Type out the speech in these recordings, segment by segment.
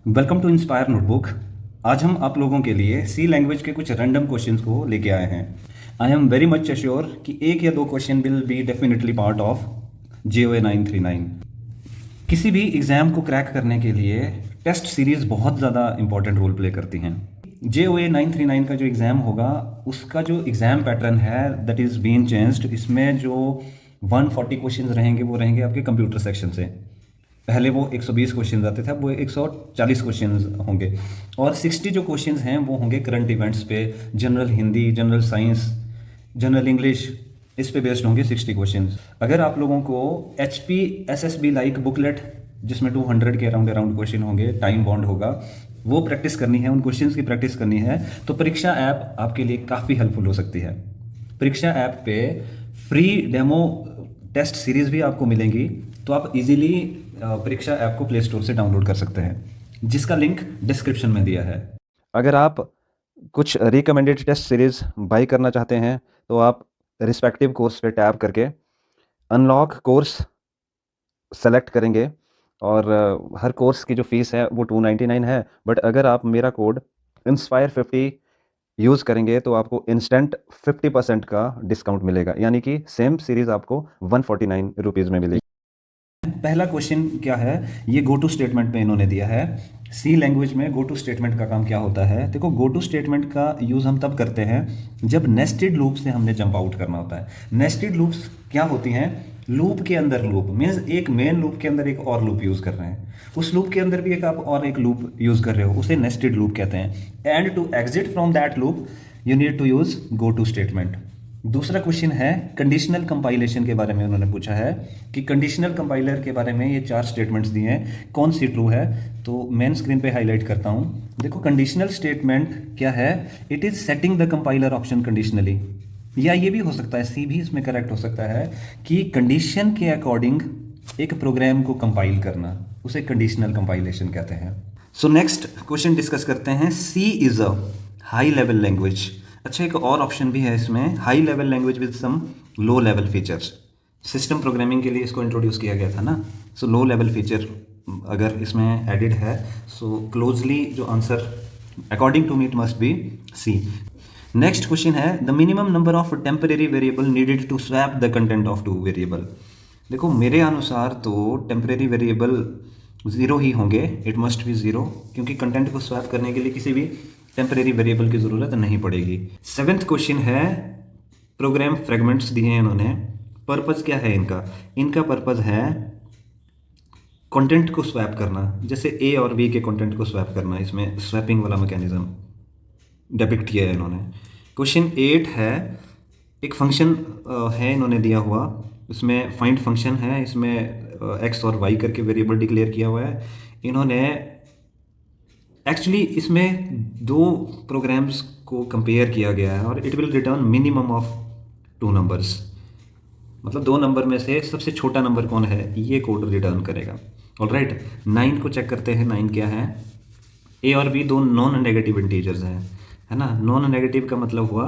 Welcome to inspire notebook. आज हम आप लोगों के लिए सी लैंग्वेज के कुछ रैंडम क्वेश्चंस को लेके आए हैं। I am very much assure कि एक या दो question will be definitely part of JOA 939। किसी भी एग्ज़ाम को क्रैक करने के लिए टेस्ट सीरीज़ बहुत ज़्यादा इंपॉर्टेंट रोल प्ले करती हैं। JOA 939 का जो एग्ज़ाम होगा उसका जो एग्ज़ाम पैटर्न है दैट इज़ बीन चेंज्ड। इसमें जो 140 क्वेश्चंस रहेंगे वो रहेंगे आपके कंप्यूटर सेक्शन से। पहले वो 120 क्वेश्चन आते थे, अब वो 140 क्वेश्चन होंगे। और 60 जो क्वेश्चन हैं वो होंगे करंट इवेंट्स पे, general Hindi, general science, general English, इस पे बेस्ड होंगे 60 क्वेश्चन। अगर आप लोगों को HPSSB लाइक बुकलेट जिसमें 200 के अराउंड अराउंड क्वेश्चन होंगे, टाइम बॉन्ड होगा, वो प्रैक्टिस करनी है, उन क्वेश्चंस की प्रैक्टिस करनी है, तो परीक्षा ऐप आपके लिए काफ़ी हेल्पफुल हो सकती है। परीक्षा ऐप पे फ्री डेमो टेस्ट सीरीज़ भी आपको मिलेंगी, तो आप इजीली परीक्षा ऐप को प्ले स्टोर से डाउनलोड कर सकते हैं, जिसका लिंक डिस्क्रिप्शन में दिया है। अगर आप कुछ रिकमेंडेड टेस्ट सीरीज़ बाई करना चाहते हैं तो आप रिस्पेक्टिव कोर्स पे टैब करके अनलॉक कोर्स सेलेक्ट करेंगे और हर कोर्स की जो फ़ीस है वो 299 है। बट अगर आप मेरा कोड इंस्पायर 50 यूज़ करेंगे तो आपको इंस्टेंट 50% का डिस्काउंट मिलेगा, यानी कि सेम सीरीज़ आपको 149 रुपीज़ में मिलेगी। पहला क्वेश्चन क्या है, ये गो टू स्टेटमेंट में इन्होंने दिया है। सी लैंग्वेज में गो टू स्टेटमेंट का काम क्या होता है? देखो, गो टू स्टेटमेंट का यूज़ हम तब करते हैं जब नेस्टेड लूप से हमने जंप आउट करना होता है। नेस्टेड लूप्स क्या होती हैं? लूप के अंदर लूप मीन्स एक मेन लूप के अंदर एक और लूप यूज़ कर रहे हैं, उस लूप के अंदर भी एक आप और एक लूप यूज़ कर रहे हो, उसे नेस्टेड लूप कहते हैं। And to exit from that loop you need to use go to statement. दूसरा क्वेश्चन है कंडीशनल कंपाइलेशन के बारे में। उन्होंने पूछा है कि कंडीशनल कंपाइलर के बारे में ये 4 स्टेटमेंट्स दिए हैं, कौन सी ट्रू है? तो मैं स्क्रीन पे हाईलाइट करता हूँ। देखो, कंडीशनल स्टेटमेंट क्या है? It is setting the compiler option conditionally. या ये भी हो सकता है, सी भी इसमें करेक्ट हो सकता है कि कंडीशन के अकॉर्डिंग एक प्रोग्राम को कंपाइल करना, उसे कंडीशनल कंपाइलेशन कहते हैं। सो नेक्स्ट क्वेश्चन डिस्कस करते हैं। C is a high level language. अच्छा, एक और ऑप्शन भी है इसमें, high level language with some low level features. System programming के लिए इसको इंट्रोड्यूस किया गया था ना, सो लो लेवल फीचर अगर इसमें एडिड है, सो क्लोजली जो answer according to me it must be C. Next question है the minimum number of temporary variable needed to swap the content of two variable. देखो, मेरे अनुसार तो टेम्परेरी वेरिएबल ज़ीरो ही होंगे, इट मस्ट बी ज़ीरो, क्योंकि content को swap करने के लिए किसी भी टेम्परेरी वेरिएबल की ज़रूरत नहीं पड़ेगी। 7th क्वेश्चन है, प्रोग्राम फ्रेगमेंट्स दिए हैं इन्होंने, पर्पज़ क्या है इनका? इनका पर्पज़ है कंटेंट को स्वैप करना, जैसे ए और बी के कंटेंट को स्वैप करना। इसमें स्वैपिंग वाला मैकेनिज्म डिपिक्ट किया है इन्होंने। क्वेश्चन 8 है, एक फंक्शन है इन्होंने दिया हुआ, इसमें फाइंड फंक्शन है, इसमें एक्स और वाई करके वेरिएबल डिक्लेयर किया हुआ है इन्होंने। एक्चुअली इसमें दो प्रोग्राम्स को कंपेयर किया गया है और it will return minimum of 2 numbers, मतलब 2 नंबर में से सबसे छोटा नंबर कौन है ये कोड रिटर्न करेगा। ऑलराइट, 9 को चेक करते हैं। 9 क्या है? ए और बी दो नॉन नेगेटिव इंटीजर्स हैं, है ना। नॉन नेगेटिव का मतलब हुआ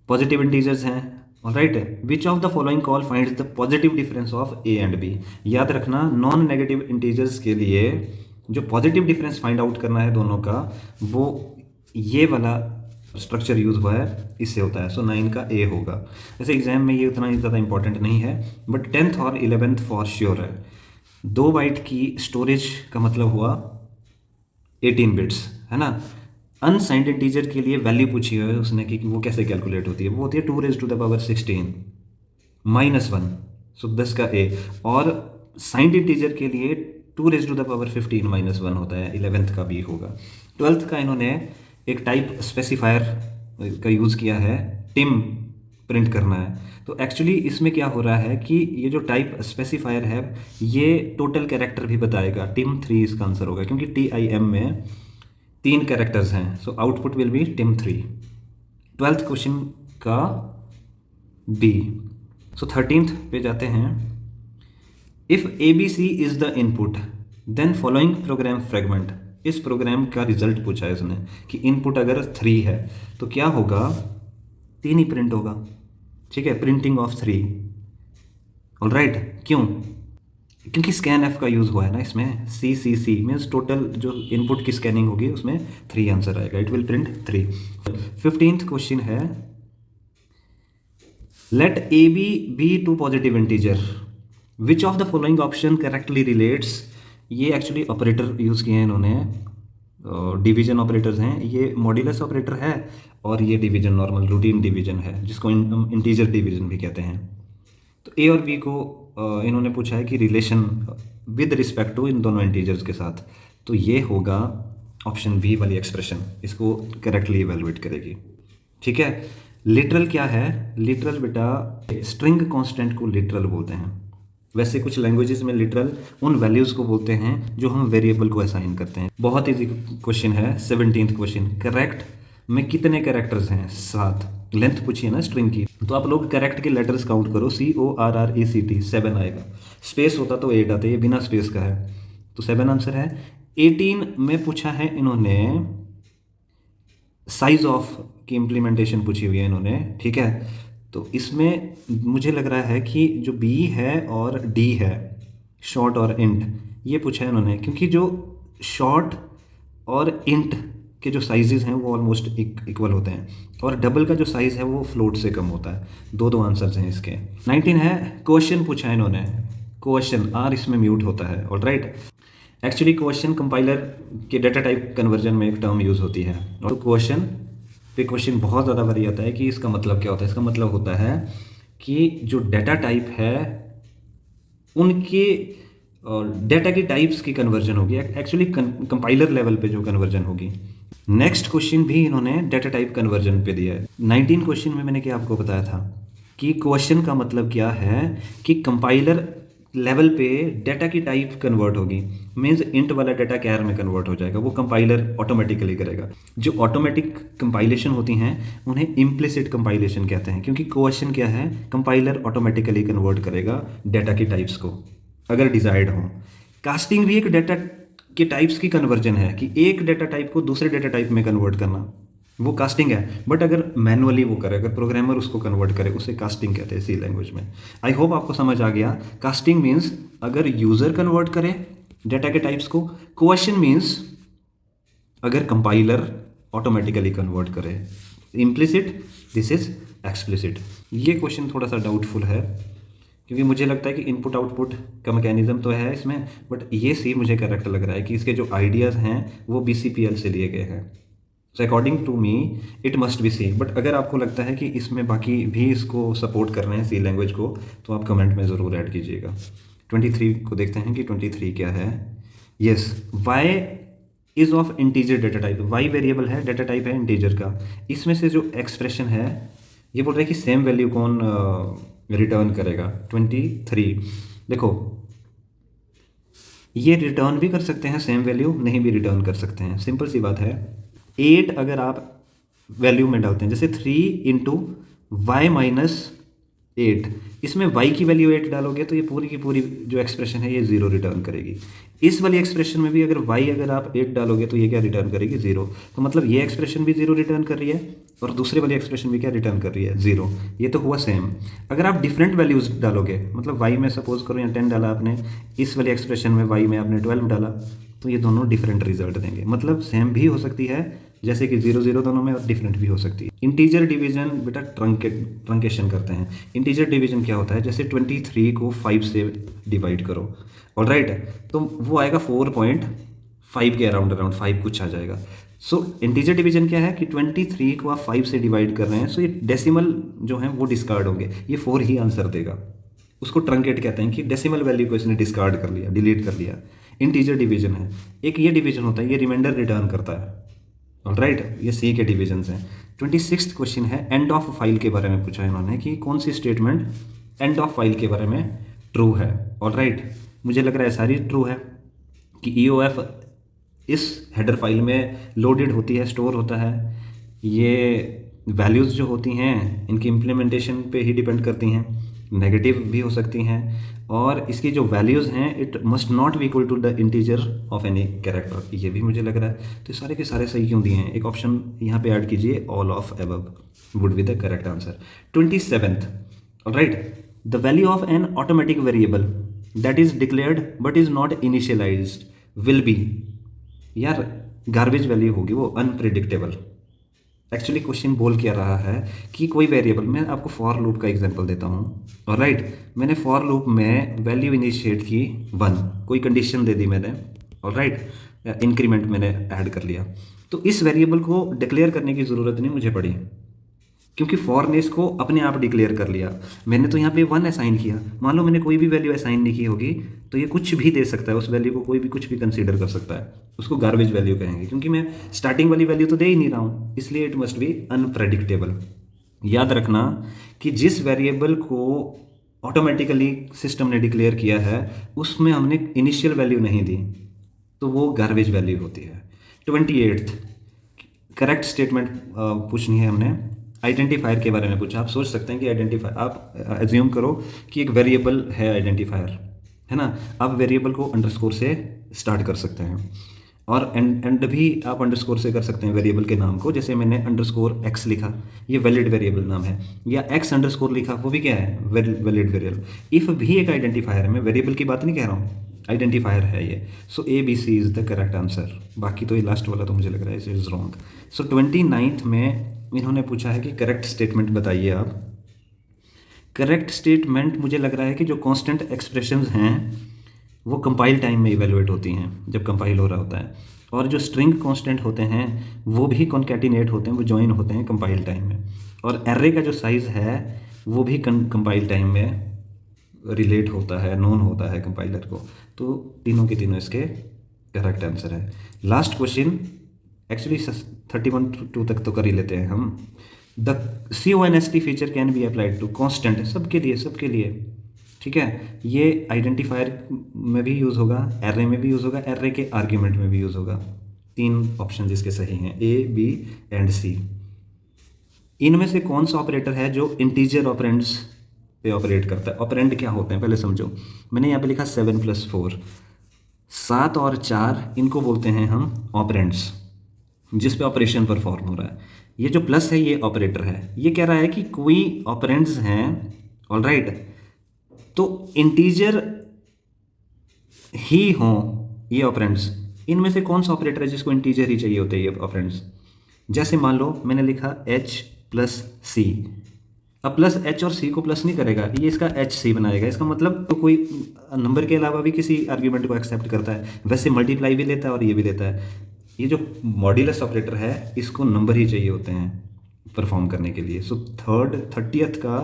पॉजिटिव इंटीजर्स हैं। Alright, which of the following call finds the positive difference of A and B. याद रखना, नॉन नेगेटिव इंटीजर्स के लिए जो पॉजिटिव डिफरेंस फाइंड आउट करना है दोनों का, वो ये वाला स्ट्रक्चर यूज़ हुआ है, इससे होता है। सो 9 का ए होगा। वैसे एग्जाम में ये उतना ही ज़्यादा इंपॉर्टेंट नहीं है, बट 10th और 11th फॉर श्योर है। 2 बाइट की स्टोरेज का मतलब हुआ 18 बिट्स, है ना। अनसाइंड इंटीजर के लिए वैल्यू पूछी है उसने कि वो कैसे कैलकुलेट होती है, वो होती है 2 raised to the power 16 -1, सो 10 का ए। और साइंड इंटीजर के लिए 2 raised to the power 15 -1 होता है, 11th का बी होगा। 12th का इन्होंने एक टाइप स्पेसिफायर का यूज़ किया है, टिम प्रिंट करना है। तो एक्चुअली इसमें क्या हो रहा है कि ये जो टाइप स्पेसिफायर है ये टोटल कैरेक्टर भी बताएगा। टिम 3 इसका आंसर होगा, क्योंकि TIM में 3 कैरेक्टर्स हैं, so output will be Tim 3। 12th question का बी। सो 13th पे जाते हैं। If ABC is the input then following program fragment. इस प्रोग्राम का रिजल्ट पूछा है उसने कि इनपुट अगर 3 है तो क्या होगा? 3 ही प्रिंट होगा, ठीक है, प्रिंटिंग ऑफ 3। ऑलराइट, क्यों? क्योंकि स्कैन एफ का यूज़ हुआ है ना इसमें, सी मीन्स टोटल जो इनपुट की स्कैनिंग होगी उसमें 3 आंसर आएगा, it will print 3। 15th question है, let a b two positive integer, which of the following option correctly relates. ये एक्चुअली ऑपरेटर यूज़ किए हैं इन्होंने, डिवीजन ऑपरेटर्स हैं, ये मॉड्यूलस ऑपरेटर है और ये डिवीजन नॉर्मल रूटीन डिवीजन है जिसको इंटीजर डिवीजन भी कहते हैं। तो ए और बी को इन्होंने पूछा है कि रिलेशन विद रिस्पेक्ट टू इन दोनों इंटीजर्स के साथ, तो ये होगा ऑप्शन बी वाली एक्सप्रेशन, इसको करेक्टली इवेलुएट करेगी। ठीक है, लिटरल क्या है, लिटरल बेटा स्ट्रिंग कांस्टेंट को लिटरल बोलते हैं। वैसे कुछ लैंग्वेजेस में लिटरल उन वैल्यूज़ को बोलते हैं जो हम वेरिएबल को असाइन करते हैं। बहुत ईजी क्वेश्चन है, 17th क्वेश्चन, करेक्ट में कितने कैरेक्टर्स हैं, 7। लेंथ पूछिए ना स्ट्रिंग की, तो आप लोग करेक्ट के लेटर्स काउंट करो, CORRECT 7 आएगा, स्पेस होता तो 8 आते, ये बिना स्पेस का है तो 7 आंसर है। 18 में पूछा है इन्होंने साइज ऑफ की इम्प्लीमेंटेशन पूछी हुई है इन्होंने। ठीक है, तो इसमें मुझे लग रहा है कि जो बी है और डी है, शॉर्ट और इंट, ये पूछा है इन्होंने, क्योंकि जो शॉर्ट और इंट के जो साइजेस हैं वो ऑलमोस्ट इक्वल होते हैं और डबल का जो साइज़ है वो फ्लोट से कम होता है। दो आंसर्स हैं इसके। 19 है, क्वेश्चन पूछा है इन्होंने, क्वेश्चन आर इसमें म्यूट होता है, ऑलराइट। एक्चुअली क्वेश्चन कंपाइलर के डाटा टाइप कन्वर्जन में एक टर्म यूज़ होती है, और क्वेश्चन पे क्वेश्चन बहुत ज़्यादा बारी आता है कि इसका मतलब क्या होता है। इसका मतलब होता है कि जो डाटा टाइप है उनके डाटा की टाइप्स की कन्वर्जन होगी, एक्चुअली कंपाइलर लेवल पे जो कन्वर्जन होगी। नेक्स्ट क्वेश्चन भी इन्होंने डाटा टाइप कन्वर्जन पे दिया है। 19 क्वेश्चन में मैंने क्या आपको बताया था कि क्वेश्चन का मतलब क्या है कि कंपाइलर लेवल पे डाटा की टाइप कन्वर्ट होगी, मीन्स इंट वाला डाटा कैर में कन्वर्ट हो जाएगा, वो कंपाइलर ऑटोमेटिकली करेगा। जो ऑटोमेटिक कंपाइलेशन होती हैं उन्हें इम्प्लिसिट कंपाइलेशन कहते हैं, क्योंकि क्वेश्चन क्या है, कंपाइलर ऑटोमेटिकली कन्वर्ट करेगा डाटा की टाइप्स को अगर डिजायर्ड हो। कास्टिंग भी एक डाटा के टाइप्स की कन्वर्जन है कि एक डाटा टाइप को दूसरे डाटा टाइप में कन्वर्ट करना, वो कास्टिंग है। बट अगर मैनुअली वो करे, अगर प्रोग्रामर उसको कन्वर्ट करे, उसे कास्टिंग कहते हैं सी लैंग्वेज में। आई होप आपको समझ आ गया। कास्टिंग मीन्स अगर यूज़र कन्वर्ट करे डाटा के टाइप्स को, क्वेश्चन मीन्स अगर कंपाइलर ऑटोमेटिकली कन्वर्ट करे। Implicit, this is explicit. ये क्वेश्चन थोड़ा सा डाउटफुल है क्योंकि मुझे लगता है कि इनपुट आउटपुट का मैकेनिज्म तो है इसमें, बट ये सी मुझे करेक्ट लग रहा है कि इसके जो आइडियाज़ हैं वो BCPL से लिए गए हैं। So according to me it must be C. But अगर आपको लगता है कि इसमें बाकी भी इसको सपोर्ट कर रहे हैं सी लैंग्वेज को, तो आप कमेंट में ज़रूर ऐड कीजिएगा। 23 को देखते हैं कि 23 क्या है। Yes, Y is of integer data type. Y variable है, डाटा टाइप है इंटीजर का। इसमें से जो एक्सप्रेशन है ये बोल रहा है कि सेम वैल्यू कौन रिटर्न करेगा। 23 देखो, ये रिटर्न भी कर सकते हैं सेम वैल्यू, नहीं भी रिटर्न कर सकते हैं। सिंपल सी बात है। 8 अगर आप वैल्यू में डालते हैं, जैसे 3 इंटू वाई माइनस 8, इसमें y की वैल्यू 8 डालोगे तो ये पूरी की पूरी जो एक्सप्रेशन है ये 0 रिटर्न करेगी। इस वाली एक्सप्रेशन में भी अगर y अगर आप 8 डालोगे तो ये क्या रिटर्न करेगी, 0। तो मतलब ये एक्सप्रेशन भी 0 रिटर्न कर रही है और दूसरे वाली एक्सप्रेशन भी क्या रिटर्न कर रही है, 0। ये तो हुआ सेम। अगर आप डिफरेंट वैल्यूज़ डालोगे, मतलब y में सपोज करो यहाँ 10 डाला आपने, इस वाली एक्सप्रेशन में y में आपने 12 डाला, तो ये दोनों डिफरेंट रिजल्ट देंगे। मतलब सेम भी हो सकती है, जैसे कि 0 दोनों में, और डिफरेंट भी हो सकती है। इंटीजर डिवीजन बेटा ट्रंकेशन करते हैं। इंटीजर डिवीजन क्या होता है, जैसे 23 को 5 से डिवाइड करो, ऑलराइट, तो वो आएगा 4.5 के अराउंड 5 कुछ आ जाएगा। सो इंटीजर डिवीजन क्या है कि 23 को आप 5 से डिवाइड कर रहे हैं, सो ये डेसिमल जो है वो डिस्कार्ड होंगे, ये 4 ही आंसर देगा। उसको ट्रंकेट कहते हैं कि डेसिमल वैल्यू को इसने डिस्कार्ड कर लिया, डिलीट कर लिया। इंटीजर डिवीजन है। एक ये डिवीजन होता है, ये रिमाइंडर रिटर्न करता है, ऑलराइट। ये सी के डिविजन्स हैं। 26th क्वेश्चन है, एंड ऑफ फाइल के बारे में पूछा है इन्होंने कि कौन सी स्टेटमेंट एंड ऑफ फाइल के बारे में ट्रू है, ऑलराइट। मुझे लग रहा है सारी ट्रू है कि EOF इस हेडर फाइल में लोडेड होती है, स्टोर होता है। ये वैल्यूज़ जो होती हैं इनकी इम्प्लीमेंटेशन पे ही डिपेंड करती हैं, नेगेटिव भी हो सकती हैं, और इसकी जो वैल्यूज़ हैं it must not be equal to the integer of any character. ये भी मुझे लग रहा है। तो सारे के सारे सही क्यों दिए हैं, एक ऑप्शन यहाँ पे ऐड कीजिए, all of above would be the correct answer. 27th, alright, the value of N automatic variable that is declared but is not initialised will be, यार गार्बेज वैल्यू होगी वो, अनप्रिडिक्टेबल। एक्चुअली क्वेश्चन बोल क्या रहा है कि कोई वेरिएबल, मैं आपको फॉर लूप का एग्जांपल देता हूँ, ऑलराइट। मैंने फॉर लूप में वैल्यू इनिशिएट की 1, कोई कंडीशन दे दी मैंने, ऑलराइट, इंक्रीमेंट मैंने ऐड कर लिया, तो इस वेरिएबल को डिक्लेयर करने की ज़रूरत नहीं मुझे पड़ी, क्योंकि फॉर ने इसको अपने आप डिक्लेयर कर लिया। मैंने तो यहाँ पे 1 असाइन किया, मान लो मैंने कोई भी वैल्यू असाइन नहीं की होगी तो ये कुछ भी दे सकता है, उस वैल्यू को कोई भी कुछ भी कंसीडर कर सकता है, उसको गार्बेज वैल्यू कहेंगे, क्योंकि मैं स्टार्टिंग वाली वैल्यू तो दे ही नहीं रहा हूँ, इसलिए इट मस्ट बी अनप्रेडिक्टेबल। याद रखना कि जिस वेरिएबल को ऑटोमेटिकली सिस्टम ने डिक्लेयर किया है उसमें हमने इनिशियल वैल्यू नहीं दी, तो वो गार्बेज वैल्यू होती है। 28th करेक्ट स्टेटमेंट पूछनी है हमने। आइडेंटिफायर के बारे में पूछा। आप सोच सकते हैं कि आइडेंटिफायर, आप एज्यूम करो कि एक वेरिएबल है आइडेंटिफायर, है ना, आप वेरिएबल को अंडरस्कोर से स्टार्ट कर सकते हैं, और एंड भी आप अंडरस्कोर से कर सकते हैं वेरिएबल के नाम को, जैसे मैंने अंडरस्कोर एक्स लिखा, ये वैलिड वेरिएबल नाम है, या एक्स अंडरस्कोर लिखा, वो भी क्या है, वैलिड वेरिएबल। इफ भी एक आइडेंटिफायर है, मैं वेरिएबल की बात नहीं कह रहा हूँ, आइडेंटिफायर है ये। So A B C is the correct answer. बाकी तो ये लास्ट वाला तो मुझे लग रहा है इज रॉन्ग। सो 29th में इन्होंने पूछा है कि करेक्ट स्टेटमेंट बताइए आप। करेक्ट स्टेटमेंट मुझे लग रहा है कि जो कांस्टेंट एक्सप्रेशंस हैं वो कंपाइल टाइम में इवेलुएट होती हैं, जब कंपाइल हो रहा होता है, और जो स्ट्रिंग कांस्टेंट होते हैं वो भी कॉन्कैटिनेट होते हैं, वो जॉइन होते हैं कंपाइल टाइम में, और एरे का जो साइज़ है वो भी कंपाइल टाइम में रिलेट होता है, नोन होता है कंपाइलर को। तो तीनों के तीनों इसके करेक्ट आंसर है। लास्ट क्वेश्चन, एक्चुअली 31 तक तो कर ही लेते हैं हम। The CONST feature can be applied to constant, सबके लिए, सबके लिए, ठीक है। ये आइडेंटिफायर में भी यूज़ होगा, एरे में भी यूज़ होगा, एरे के आर्ग्यूमेंट में भी यूज़ होगा। 3 ऑप्शन इसके सही हैं, A, B एंड C। इनमें से कौन सा ऑपरेटर है जो इंटीजर ऑपरेंड्स पे ऑपरेट करता है? ऑपरेंड क्या होते हैं पहले समझो। मैंने यहाँ पे लिखा 7 + 4, 7 और 4, इनको बोलते हैं हम ऑपरेंड्स, जिस पे ऑपरेशन परफॉर्म हो रहा है। ये जो प्लस है ये ऑपरेटर है, ये कह रहा है कि कोई ऑपरेंड्स हैं, ऑलराइट, तो इंटीजर ही हों ये ऑपरेंड्स। इनमें से कौन सा ऑपरेटर है जिसको इंटीजर ही चाहिए होते हैं ये ऑपरेंड्स? जैसे मान लो मैंने लिखा H + C, अब प्लस H और C को प्लस नहीं करेगा, ये इसका HC बनाएगा, इसका मतलब तो कोई नंबर के अलावा भी किसी आर्ग्यूमेंट को एक्सेप्ट करता है, वैसे मल्टीप्लाई भी लेता है और ये भी लेता है। ये जो मॉड्यूलस ऑपरेटर है इसको नंबर ही चाहिए होते हैं परफॉर्म करने के लिए। सो 30th का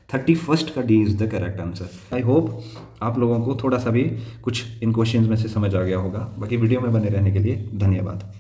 31st का D is the correct answer. I hope आप लोगों को थोड़ा सा भी कुछ इन क्वेश्चंस में से समझ आ गया होगा। बाकी वीडियो में बने रहने के लिए धन्यवाद।